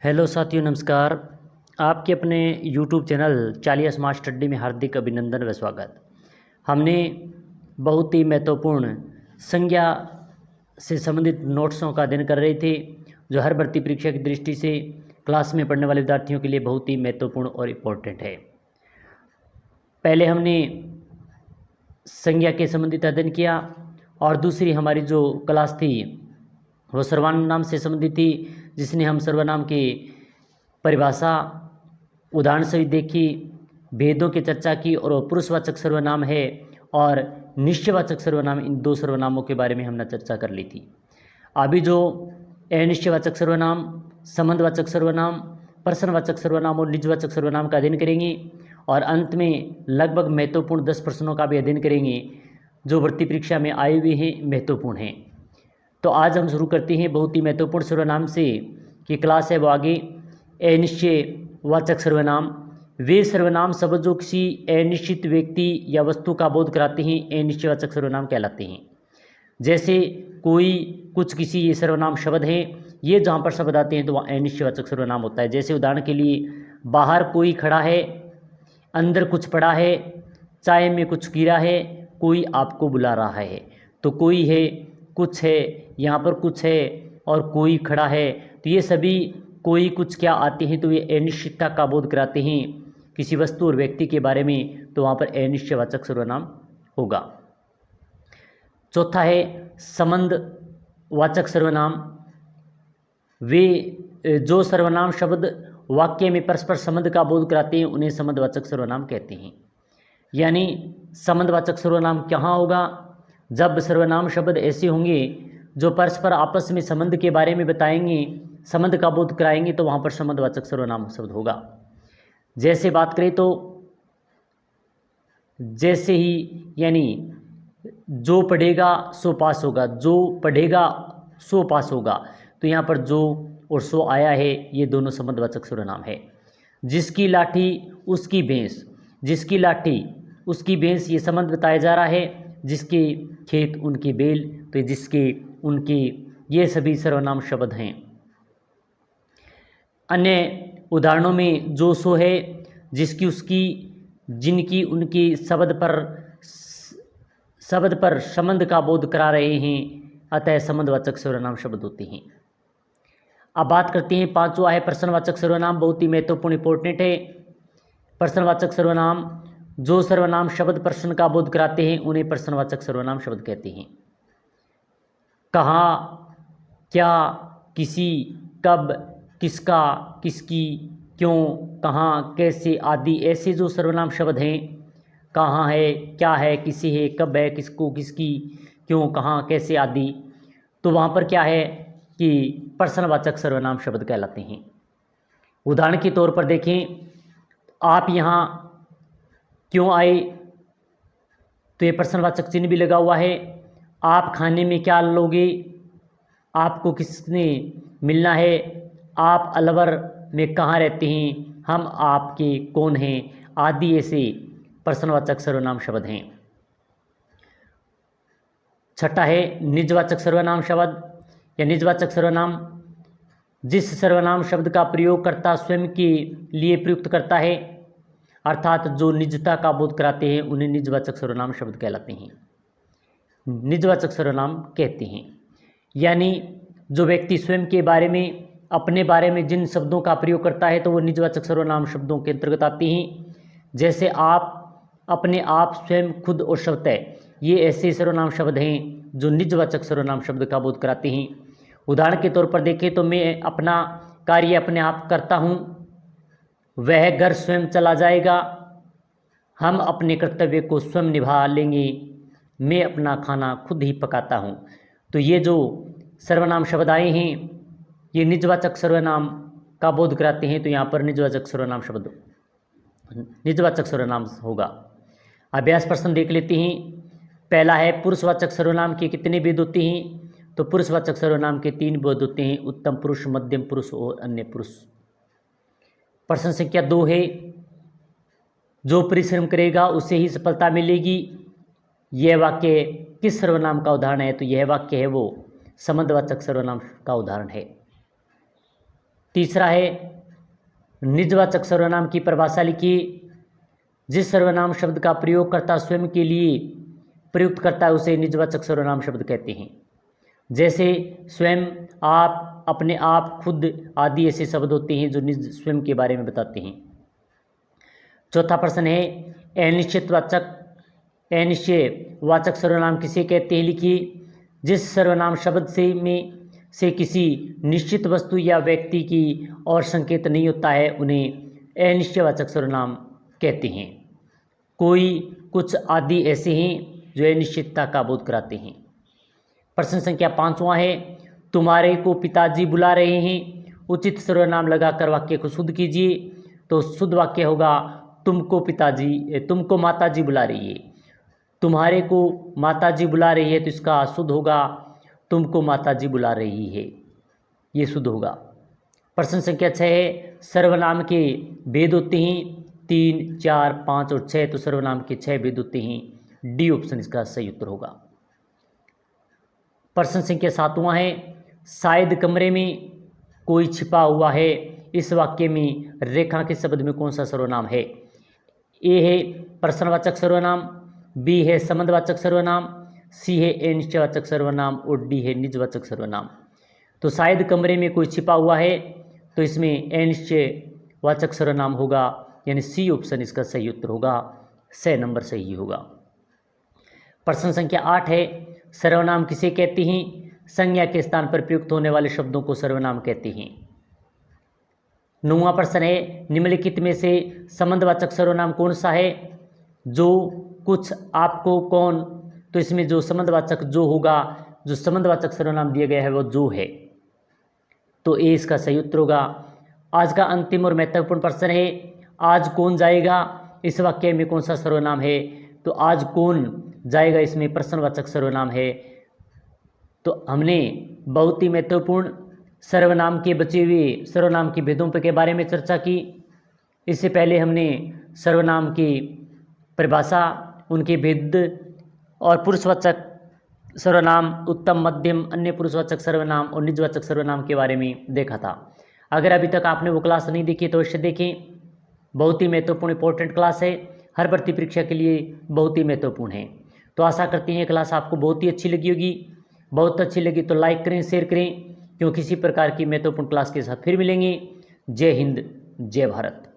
Hello साथियों, नमस्कार। आपके अपने यूट्यूब चैनल चालिया स्मार्ट स्टडी में हार्दिक अभिनंदन व स्वागत। हमने बहुत ही महत्वपूर्ण संज्ञा से संबंधित नोट्सों का अध्ययन कर रहे थे, जो हर भर्ती परीक्षा की दृष्टि से क्लास में पढ़ने वाले विद्यार्थियों के लिए बहुत ही महत्वपूर्ण और इम्पोर्टेंट है। पहले हमने संज्ञा के संबंधित अध्ययन किया और दूसरी हमारी जो क्लास थी वो सर्वनाम से संबंधित थी, जिसने हम सर्वनाम की परिभाषा उदाहरण सहित देखी, भेदों की चर्चा की और पुरुषवाचक सर्वनाम है और निश्चयवाचक सर्वनाम, इन दो सर्वनामों के बारे में हमने चर्चा कर ली थी। अभी जो अनिश्चयवाचक सर्वनाम, संबंधवाचक सर्वनाम, प्रश्नवाचक सर्वनाम और निजवाचक सर्वनाम का अध्ययन करेंगे और अंत में लगभग महत्वपूर्ण 10 प्रश्नों का भी अध्ययन करेंगे जो भर्ती परीक्षा में आए हुए हैं, महत्वपूर्ण हैं। तो आज हम शुरू करते हैं बहुत ही महत्वपूर्ण सर्वनाम से कि क्लास है वो आगे। अनिश्चयवाचक सर्वनाम वे सर्वनाम शब्द जो किसी अनिश्चित व्यक्ति या वस्तु का बोध कराते हैं अनिश्चयवाचक सर्वनाम कहलाते हैं। जैसे कोई, कुछ, किसी, ये सर्वनाम शब्द हैं। ये जहाँ पर शब्द आते हैं तो वहाँ अनिश्चयवाचक सर्वनाम होता है। जैसे उदाहरण के लिए, बाहर कोई खड़ा है, अंदर कुछ पड़ा है, चाय में कुछ गिरा है, कोई आपको बुला रहा है। तो कोई है, कुछ है, यहाँ पर कुछ है और कोई खड़ा है, तो ये सभी कोई, कुछ क्या आते हैं तो ये अनिश्चितता का बोध कराते हैं किसी वस्तु और व्यक्ति के बारे में, तो वहाँ पर अनिश्चयवाचक सर्वनाम होगा। चौथा है संबंधवाचक सर्वनाम। वे जो सर्वनाम शब्द वाक्य में परस्पर संबंध का बोध कराते हैं उन्हें संबंधवाचक सर्वनाम कहते हैं। यानी संबंधवाचक सर्वनाम कहाँ होगा? जब सर्वनाम शब्द ऐसे होंगे जो परस्पर आपस में संबंध के बारे में बताएंगे, संबंध का बोध कराएंगे, तो वहाँ पर संबंधवाचक सर्वनाम शब्द होगा। जैसे बात करें तो जैसे ही, यानी जो पढ़ेगा सो पास होगा, जो पढ़ेगा सो पास होगा, तो यहाँ पर जो और सो आया है, ये दोनों संबंधवाचक सर्वनाम है। जिसकी लाठी उसकी भैंस, जिसकी लाठी उसकी भैंस, ये संबंध बताया जा रहा है। जिसके खेत उनकी बेल, तो जिसके, उनके, ये सभी सर्वनाम शब्द हैं। अन्य उदाहरणों में जो सो है, जिसकी उसकी, जिनकी उनकी शब्द पर संबंध का बोध करा रहे हैं, अतः संबंधवाचक सर्वनाम शब्द होते हैं। अब बात करते हैं पांचवा है प्रश्नवाचक सर्वनाम। बहुत ही महत्वपूर्ण इंपॉर्टेंट है। प्रश्नवाचक सर्वनाम जो सर्वनाम शब्द प्रश्न का बोध कराते हैं उन्हें प्रश्नवाचक सर्वनाम शब्द कहते हैं। कहाँ, क्या, किसी, कब, किसका, किसकी, क्यों, कहाँ, कैसे आदि ऐसे जो सर्वनाम शब्द हैं, कहाँ है, क्या है, किसे है, कब है, किसको, किसकी, क्यों, कहाँ, कैसे आदि, तो वहाँ पर क्या है कि प्रश्नवाचक सर्वनाम शब्द कहलाते हैं। उदाहरण के तौर पर देखें, आप यहाँ क्यों आए, तो ये प्रश्नवाचक चिन्ह भी लगा हुआ है। आप खाने में क्या लोगे, आपको किसने मिलना है, आप अलवर में कहाँ रहते हैं, हम आपके कौन हैं, आदि ऐसे प्रश्नवाचक सर्वनाम शब्द हैं। छठा है निजवाचक सर्वनाम शब्द या निजवाचक सर्वनाम। जिस सर्वनाम शब्द का प्रयोग कर्ता स्वयं के लिए प्रयुक्त करता है, अर्थात जो निजता का बोध कराते हैं, उन्हें निजवाचक सर्वनाम शब्द कहलाते हैं, निजवाचक सर्वनाम कहते हैं। यानी जो व्यक्ति स्वयं के बारे में, अपने बारे में जिन शब्दों का प्रयोग करता है तो वो निजवाचक सर्वनाम शब्दों के अंतर्गत आते हैं। जैसे आप, अपने, आप, स्वयं, खुद और स्वतः, ये ऐसे सर्वनाम शब्द हैं जो निजवाचक सर्वनाम शब्द का बोध कराते हैं। उदाहरण के तौर पर देखें तो मैं अपना कार्य अपने आप करता हूँ, वह घर स्वयं चला जाएगा, हम अपने कर्तव्य को स्वयं निभा लेंगे, मैं अपना खाना खुद ही पकाता हूँ। तो ये जो सर्वनाम शब्द आए हैं ये निजवाचक सर्वनाम का बोध कराते हैं, तो यहाँ पर निजवाचक सर्वनाम शब्द, निजवाचक सर्वनाम होगा। अभ्यास प्रश्न देख लेते हैं। पहला है पुरुषवाचक सर्वनाम के कितने भेद होते हैं, तो पुरुषवाचक सर्वनाम के 3 भेद होते हैं, उत्तम पुरुष, मध्यम पुरुष और अन्य पुरुष। प्रश्न संख्या 2 है जो परिश्रम करेगा उसे ही सफलता मिलेगी। यह वाक्य किस सर्वनाम का उदाहरण है, तो यह वाक्य है वो संबंधवाचक सर्वनाम का उदाहरण है। तीसरा है निजवाचक सर्वनाम की परिभाषा लिखिए। जिस सर्वनाम शब्द का प्रयोगकर्ता स्वयं के लिए प्रयुक्त करता है उसे निजवाचक सर्वनाम शब्द कहते हैं। जैसे स्वयं, आप, अपने आप, खुद आदि ऐसे शब्द होते हैं जो निज स्वयं के बारे में बताते हैं। चौथा प्रश्न है अनिश्चयवाचक सर्वनाम किसे कहते हैं, लिखिए। जिस सर्वनाम शब्द से किसी निश्चित वस्तु या व्यक्ति की और संकेत नहीं होता है उन्हें अनिश्चयवाचक सर्वनाम कहते हैं। कोई, कुछ आदि ऐसे हैं जो अनिश्चितता का बोध कराते हैं। प्रश्न संख्या 5वां है तुम्हारे को पिताजी बुला रहे हैं। उचित सर्वनाम लगाकर वाक्य को शुद्ध कीजिए। तो शुद्ध वाक्य होगा तुमको माताजी बुला रही है। तुम्हारे को माताजी बुला रही है तो इसका शुद्ध होगा तुमको माताजी बुला रही है, ये शुद्ध होगा। प्रश्न संख्या 6 है सर्वनाम के भेद होते हैं 3, 4, 5 और 6। तो सर्वनाम के 6 भेद होते हैं। डी ऑप्शन इसका सही उत्तर होगा। प्रश्न संख्या 7वां है शायद कमरे में कोई छिपा हुआ है। इस वाक्य में रेखांकित शब्द में कौन सा सर्वनाम है? ए है प्रश्नवाचक सर्वनाम, बी है संबंधवाचक सर्वनाम, सी है अनिश्चयवाचक सर्वनाम और डी है निजवाचक सर्वनाम। तो शायद कमरे में कोई छिपा हुआ है तो इसमें अनिश्चयवाचक सर्वनाम होगा, यानी सी ऑप्शन इसका सही उत्तर होगा। 6 नंबर सही होगा। प्रश्न संख्या 8 है सर्वनाम किसे कहते हैं? संज्ञा के स्थान पर प्रयुक्त होने वाले शब्दों को सर्वनाम कहते हैं। 9वां प्रश्न है निम्नलिखित में से संबंधवाचक सर्वनाम कौन सा है? जो, कुछ, आपको, कौन। तो इसमें जो संबंधवाचक जो होगा, जो संबंधवाचक सर्वनाम दिया गया है वो जो है, तो ए इसका सही उत्तर होगा। आज का अंतिम और महत्वपूर्ण प्रश्न है आज कौन जाएगा। इस वाक्य में कौन सा सर्वनाम है? तो आज कौन जाएगा इसमें प्रश्नवाचक सर्वनाम है। तो हमने बहुत ही महत्वपूर्ण सर्वनाम के बचे हुए सर्वनाम के भेदों के बारे में चर्चा की। इससे पहले हमने सर्वनाम की परिभाषा, उनके भेद और पुरुषवाचक सर्वनाम, उत्तम, मध्यम, अन्य पुरुषवाचक सर्वनाम और निजवाचक सर्वनाम के बारे में देखा था। अगर अभी तक आपने वो क्लास नहीं देखी तो अवश्य देखें। बहुत ही महत्वपूर्ण इंपॉर्टेंट क्लास है, हर भर्ती परीक्षा के लिए बहुत ही महत्वपूर्ण है। तो आशा करते हैं ये क्लास आपको बहुत ही अच्छी लगी होगी। बहुत अच्छी लगी तो लाइक करें, शेयर करें, क्योंकि इसी प्रकार की महत्वपूर्ण क्लास के साथ फिर मिलेंगे। जय हिंद, जय भारत।